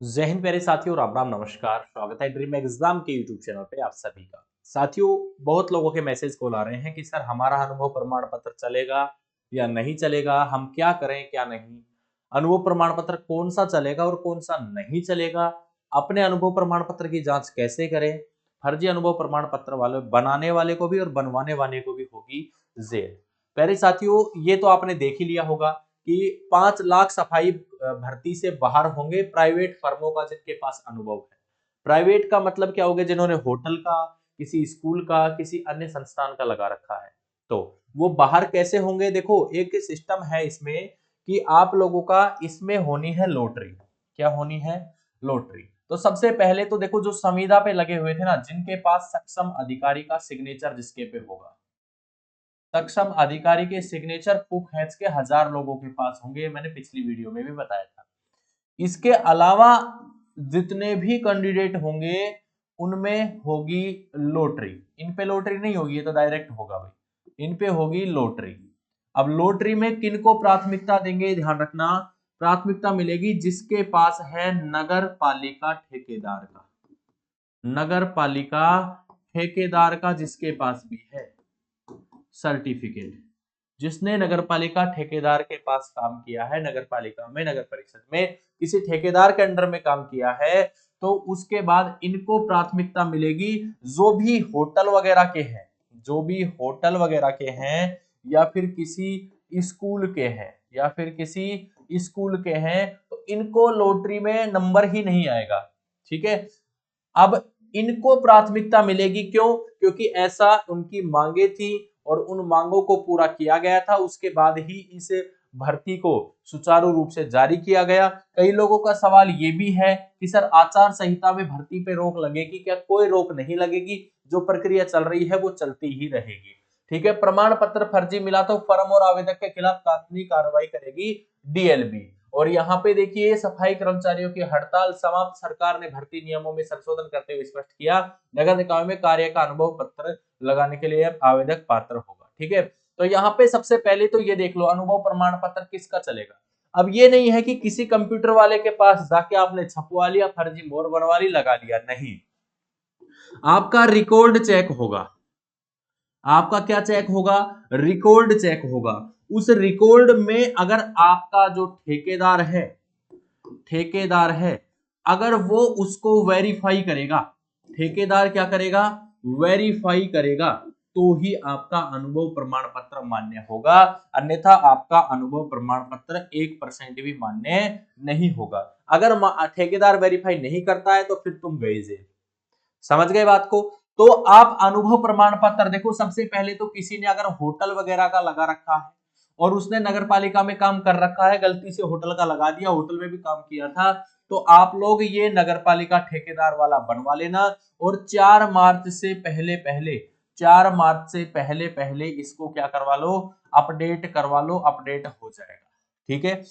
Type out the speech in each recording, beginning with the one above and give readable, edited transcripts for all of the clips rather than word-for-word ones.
जय हिंद प्यारे साथियों, राम राम नमस्कार। स्वागत है ड्रीम एग्जाम के यूट्यूब चैनल पे आप सभी का। साथियों, बहुत लोगों के मैसेज कॉल आ रहे हैं कि सर हमारा अनुभव प्रमाण पत्र चलेगा या नहीं चलेगा, हम क्या करें क्या नहीं, अनुभव प्रमाण पत्र कौन सा चलेगा और कौन सा नहीं चलेगा, अपने अनुभव प्रमाण पत्र की जांच कैसे करें, फर्जी अनुभव प्रमाण पत्र वाले बनाने वाले को भी और बनवाने वाले को भी होगी जेल। प्यारे साथियों, ये तो आपने देख ही लिया होगा कि 5 लाख सफाई भर्ती से बाहर होंगे प्राइवेट फर्मों का जिनके पास अनुभव है। प्राइवेट का मतलब क्या हो गया? जिन्होंने होटल का, किसी स्कूल का, किसी अन्य संस्थान का लगा रखा है। तो वो बाहर कैसे होंगे? देखो, एक सिस्टम है इसमें कि आप लोगों का इसमें होनी है लॉटरी। क्या होनी है? लॉटरी। तो सबसे पहले तो देखो, जो संविदा पे लगे हुए थे ना, जिनके पास सक्षम अधिकारी का सिग्नेचर जिसके पे होगा, सक्षम अधिकारी के सिग्नेचर को खींच के 1000 लोगों के पास होंगे। मैंने पिछली वीडियो में भी बताया था। इसके अलावा जितने भी कैंडिडेट होंगे उनमें होगी लॉटरी। इन पे लॉटरी नहीं होगी, ये तो डायरेक्ट होगा भाई। इन पे होगी लॉटरी। अब लॉटरी में किनको प्राथमिकता देंगे? ध्यान रखना, प्राथमिकता मिलेगी जिसके पास है नगर पालिका ठेकेदार का। नगर पालिका ठेकेदार का जिसके पास भी है सर्टिफिकेट, जिसने नगरपालिका ठेकेदार के पास काम किया है, नगरपालिका में, नगर परिषद में किसी ठेकेदार के अंडर में काम किया है, तो उसके बाद इनको प्राथमिकता मिलेगी। जो भी होटल वगैरह के हैं, जो भी होटल वगैरह के हैं, या फिर किसी स्कूल के हैं, या फिर किसी स्कूल के हैं, तो इनको लॉटरी में नंबर ही नहीं आएगा। ठीक है। अब इनको प्राथमिकता मिलेगी, क्यों? क्योंकि ऐसा उनकी मांगे थी और उन मांगों को पूरा किया गया था। उसके बाद ही इस भर्ती को सुचारू रूप से जारी किया गया। कई लोगों का सवाल ये भी है कि सर आचार संहिता में भर्ती पे रोक लगेगी क्या? कोई रोक नहीं लगेगी, जो प्रक्रिया चल रही है वो चलती ही रहेगी। ठीक है। प्रमाण पत्र फर्जी मिला तो फर्म और आवेदक के खिलाफ कानूनी कार्रवाई करेगी डीएलबी। और यहाँ पे देखिए, सफाई कर्मचारियों की हड़ताल समाप्त, सरकार ने भर्ती नियमों में संशोधन करते हुए स्पष्ट किया, नगर निकाय में कार्य का अनुभव पत्र लगाने के लिए आवेदक पात्र होगा। ठीक है। तो यहाँ पे सबसे पहले तो ये देख लो, अनुभव प्रमाण पत्र किसका चलेगा। अब ये नहीं है कि किसी कंप्यूटर वाले के पास जाके आपने छपवा लिया, फर्जी मोहर बनवा ली, लगा लिया। नहीं, आपका रिकॉर्ड चेक होगा। आपका क्या चेक होगा? रिकॉर्ड चेक होगा। उस रिकॉर्ड में अगर आपका जो ठेकेदार है, अगर वो उसको वेरीफाई करेगा, ठेकेदार क्या करेगा? वेरीफाई करेगा, तो ही आपका अनुभव प्रमाण पत्र मान्य होगा। अन्यथा आपका अनुभव प्रमाण पत्र 1% भी मान्य नहीं होगा। अगर ठेकेदार वेरीफाई नहीं करता है तो फिर तुम गए जेल। समझ गए बात को? तो आप अनुभव प्रमाण पत्र देखो, सबसे पहले तो किसी ने अगर होटल वगैरह का लगा रखा है और उसने नगर पालिका में काम कर रखा है, गलती से होटल का लगा दिया, होटल में भी काम किया था, तो आप लोग ये नगर पालिका ठेकेदार वाला बनवा लेना। और 4 मार्च से पहले पहले 4 मार्च से पहले पहले इसको क्या करवा लो? अपडेट करवा लो, अपडेट हो जाएगा। ठीक है।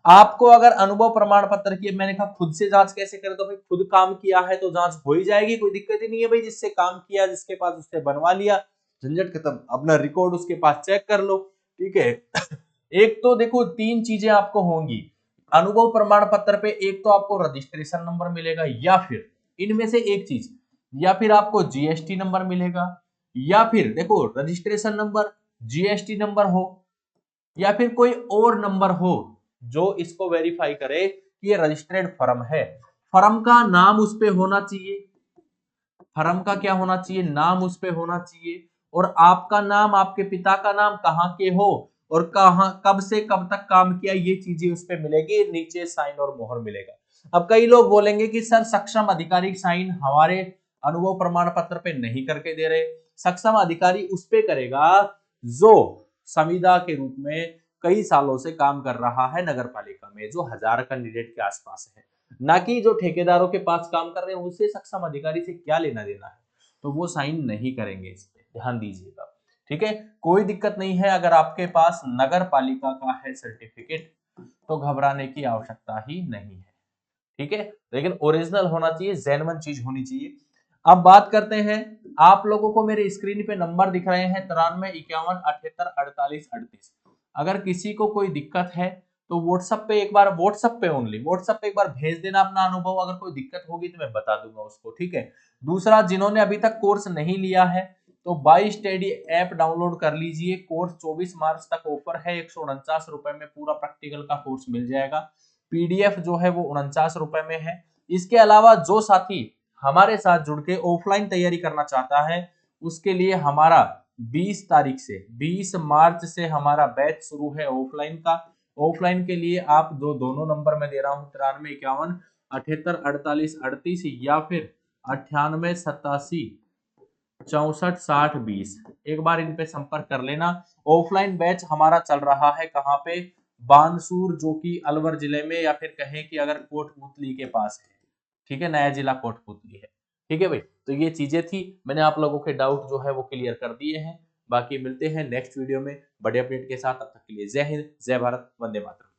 आपको अगर अनुभव प्रमाण पत्र की, मैंने कहा खुद से जांच कैसे करें, तो भाई खुद काम किया है तो जांच हो ही जाएगी, कोई दिक्कत ही नहीं है भाई। जिससे काम किया, जिसके पास, उससे बनवा लिया, झंझट खत्म। अपना रिकॉर्ड उसके पास चेक कर लो। ठीक है। एक तो देखो, 3 चीजें आपको होंगी अनुभव प्रमाण पत्र पे। एक तो आपको रजिस्ट्रेशन नंबर मिलेगा, या फिर इनमें से एक चीज, या फिर आपको जीएसटी नंबर मिलेगा, या फिर देखो रजिस्ट्रेशन नंबर, जीएसटी नंबर हो, या फिर कोई और नंबर हो जो इसको वेरीफाई करे कि ये रजिस्टर्ड फर्म है। फर्म का नाम उस पे होना चाहिए। फर्म का क्या होना चाहिए? नाम उस पे होना चाहिए। और आपका नाम, आपके पिता का नाम, कहाँ के हो और कहाँ, कब से कब तक काम किया, ये चीजें उस पे मिलेगी। नीचे साइन और मोहर मिलेगा। अब कई लोग बोलेंगे कि सर सक्षम अधिकारी साइन हमारे अनुभव प्रमाण पत्र पे नहीं करके दे रहे। सक्षम अधिकारी उस पे करेगा जो संविदा के रूप में कई सालों से काम कर रहा है नगर पालिका में, जो 1000 कैंडिडेट के आसपास है, ना कि जो ठेकेदारों के पास काम कर रहे हैं। उससे सक्षम अधिकारी से क्या लेना देना है, तो वो साइन नहीं करेंगे। इस पे ध्यान दीजिएगा। ठीक है। कोई दिक्कत नहीं है, अगर आपके पास नगर पालिका का है सर्टिफिकेट तो घबराने की आवश्यकता ही नहीं है। ठीक है। लेकिन ओरिजिनल होना चाहिए, जेन्युइन चीज होनी चाहिए। अब बात करते हैं, आप लोगों को मेरे स्क्रीन पे नंबर दिख रहे हैं 93 51 78 48 38। अगर किसी को कोई दिक्कत है तो व्हाट्सएप पे एक बार, व्हाट्सएप पे एक बार भेज देना अपना अनुभव। अगर कोई दिक्कत होगी तो मैं बता दूंगा उसको, ठीक है। दूसरा, जिन्होंने अभी तक कोर्स नहीं लिया है तो बाय स्टडी ऐप डाउनलोड कर लीजिए। कोर्स 24 मार्च तक ऑफर है, 149 रुपए में पूरा प्रैक्टिकल का कोर्स मिल जाएगा। पीडीएफ जो है वो 49 रुपए में है। इसके अलावा जो साथी हमारे साथ जुड़ के ऑफलाइन तैयारी करना चाहता है उसके लिए हमारा 20 तारीख से 20 मार्च से हमारा बैच शुरू है ऑफलाइन का। ऑफलाइन के लिए आप जो दोनों नंबर में दे रहा हूँ 9351 78 48 38 या फिर 98 87 64 60 20, एक बार इन पे संपर्क कर लेना। ऑफलाइन बैच हमारा चल रहा है कहाँ पे, बानसूर, जो कि अलवर जिले में, या फिर कहें कि अगर कोटपुतली के पास है, ठीक है, नया जिला कोटपुतली है, ठीक है भाई। तो ये चीजें थी, मैंने आप लोगों के डाउट जो है वो क्लियर कर दिए हैं। बाकी मिलते हैं नेक्स्ट वीडियो में बड़े अपडेट के साथ, तब तक के लिए जय हिंद, जय भारत, वंदे मातरम।